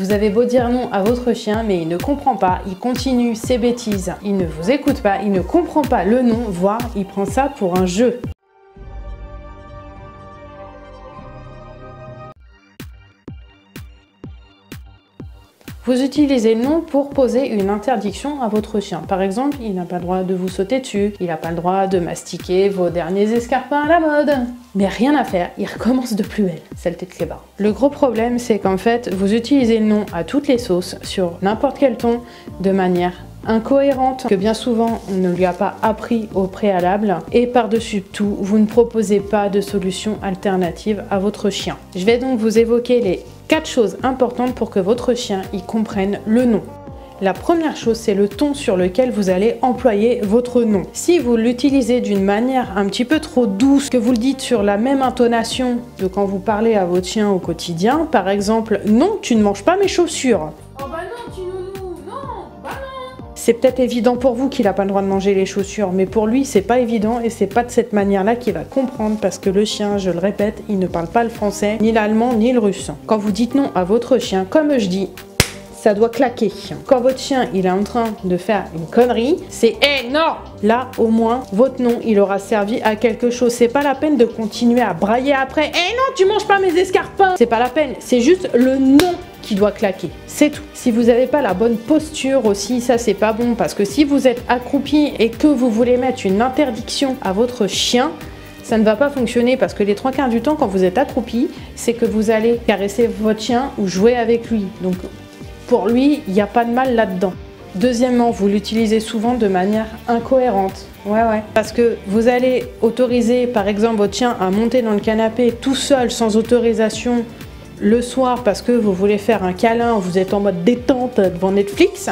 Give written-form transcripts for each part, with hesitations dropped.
Vous avez beau dire non à votre chien, mais il ne comprend pas, il continue ses bêtises, il ne vous écoute pas, il ne comprend pas le non, voire il prend ça pour un jeu. Vous utilisez le non pour poser une interdiction à votre chien. Par exemple, il n'a pas le droit de vous sauter dessus, il n'a pas le droit de mastiquer vos derniers escarpins à la mode. Mais rien à faire, il recommence de plus belle, saleté de clébard. Le gros problème, c'est qu'en fait, vous utilisez le non à toutes les sauces, sur n'importe quel ton, de manière incohérente, que bien souvent on ne lui a pas appris au préalable, et par-dessus tout, vous ne proposez pas de solution alternative à votre chien. Je vais donc vous évoquer les 4 choses importantes pour que votre chien y comprenne le non. La première chose, c'est le ton sur lequel vous allez employer votre non. Si vous l'utilisez d'une manière un petit peu trop douce, que vous le dites sur la même intonation de quand vous parlez à votre chien au quotidien, par exemple, non, tu ne manges pas mes chaussures. Oh bah non, petit nounou, non, bah non. C'est peut-être évident pour vous qu'il n'a pas le droit de manger les chaussures, mais pour lui, c'est pas évident et c'est pas de cette manière-là qu'il va comprendre parce que le chien, je le répète, il ne parle pas le français, ni l'allemand, ni le russe. Quand vous dites non à votre chien, comme je dis, ça doit claquer. Quand votre chien, il est en train de faire une connerie, c'est « Eh non !» Là, au moins, votre non, il aura servi à quelque chose. C'est pas la peine de continuer à brailler après « Eh non, tu manges pas mes escarpins !» C'est pas la peine, c'est juste le non qui doit claquer, c'est tout. Si vous n'avez pas la bonne posture aussi, ça c'est pas bon, parce que si vous êtes accroupi et que vous voulez mettre une interdiction à votre chien, ça ne va pas fonctionner parce que les 3/4 du temps, quand vous êtes accroupi, c'est que vous allez caresser votre chien ou jouer avec lui. Donc pour lui, il n'y a pas de mal là-dedans. Deuxièmement, vous l'utilisez souvent de manière incohérente. Ouais. Parce que vous allez autoriser, par exemple, votre chien à monter dans le canapé tout seul, sans autorisation, le soir, parce que vous voulez faire un câlin, vous êtes en mode détente devant Netflix.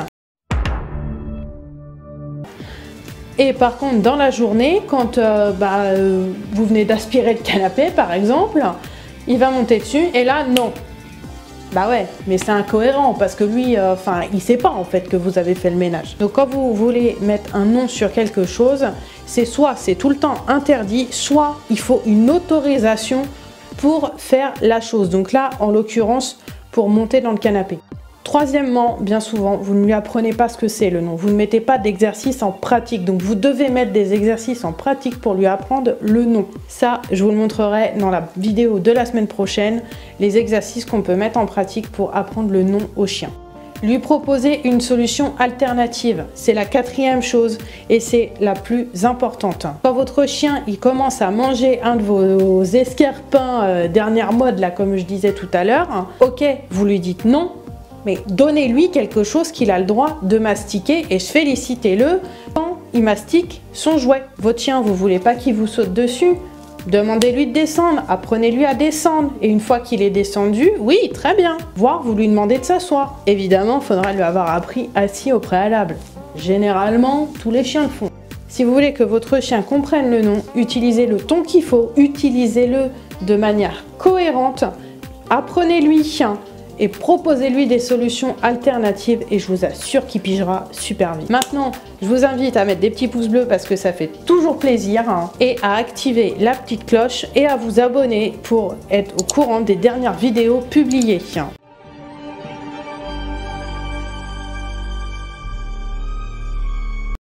Et par contre, dans la journée, quand vous venez d'aspirer le canapé, par exemple, il va monter dessus, et là, non. Bah ouais, mais c'est incohérent parce que lui, il sait pas en fait que vous avez fait le ménage. Donc quand vous voulez mettre un non sur quelque chose, c'est soit c'est tout le temps interdit, soit il faut une autorisation pour faire la chose. Donc là, en l'occurrence, pour monter dans le canapé. Troisièmement, bien souvent, vous ne lui apprenez pas ce que c'est le non. Vous ne mettez pas d'exercice en pratique. Donc vous devez mettre des exercices en pratique pour lui apprendre le non. Ça, je vous le montrerai dans la vidéo de la semaine prochaine, les exercices qu'on peut mettre en pratique pour apprendre le non au chien. Lui proposer une solution alternative, c'est la 4e chose et c'est la plus importante. Quand votre chien il commence à manger un de vos escarpins dernière mode, là comme je disais tout à l'heure, ok, vous lui dites non, mais donnez-lui quelque chose qu'il a le droit de mastiquer et félicitez-le quand il mastique son jouet. Votre chien, vous voulez pas qu'il vous saute dessus? Demandez-lui de descendre, apprenez-lui à descendre. Et une fois qu'il est descendu, oui, très bien. Voire vous lui demandez de s'asseoir. Évidemment, il faudra lui avoir appris assis au préalable. Généralement, tous les chiens le font. Si vous voulez que votre chien comprenne le non, utilisez le ton qu'il faut, utilisez-le de manière cohérente, apprenez-lui et proposez-lui des solutions alternatives et je vous assure qu'il pigera super vite. Maintenant, je vous invite à mettre des petits pouces bleus parce que ça fait toujours plaisir et à activer la petite cloche et à vous abonner pour être au courant des dernières vidéos publiées.